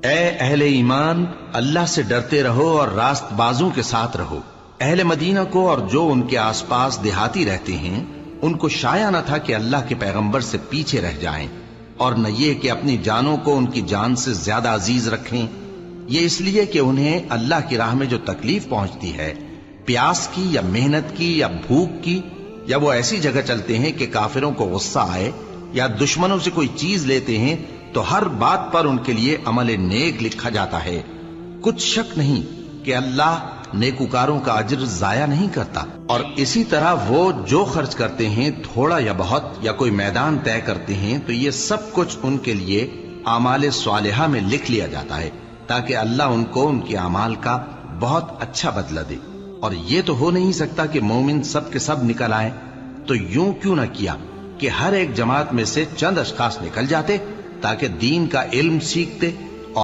اے اہل ایمان، اللہ سے ڈرتے رہو اور راست بازوں کے ساتھ رہو۔ اہل مدینہ کو اور جو ان کے آس پاس دیہاتی رہتے ہیں ان کو شایع نہ تھا کہ اللہ کے پیغمبر سے پیچھے رہ جائیں، اور نہ یہ کہ اپنی جانوں کو ان کی جان سے زیادہ عزیز رکھیں۔ یہ اس لیے کہ انہیں اللہ کی راہ میں جو تکلیف پہنچتی ہے، پیاس کی یا محنت کی یا بھوک کی، یا وہ ایسی جگہ چلتے ہیں کہ کافروں کو غصہ آئے، یا دشمنوں سے کوئی چیز لیتے ہیں، تو ہر بات پر ان کے لیے عمل نیک لکھا جاتا ہے۔ کچھ شک نہیں کہ اللہ نیکوکاروں کا اجر ضائع نہیں کرتا۔ اور اسی طرح وہ جو خرچ کرتے ہیں، تھوڑا یا بہت، یا کوئی میدان طے کرتے ہیں، تو یہ سب کچھ ان کے لیے اعمال صالحہ میں لکھ لیا جاتا ہے، تاکہ اللہ ان کو ان کے اعمال کا بہت اچھا بدلہ دے۔ اور یہ تو ہو نہیں سکتا کہ مومن سب کے سب نکل آئیں، تو یوں کیوں نہ کیا کہ ہر ایک جماعت میں سے چند اشخاص نکل جاتے تاکہ دین کا علم سیکھتے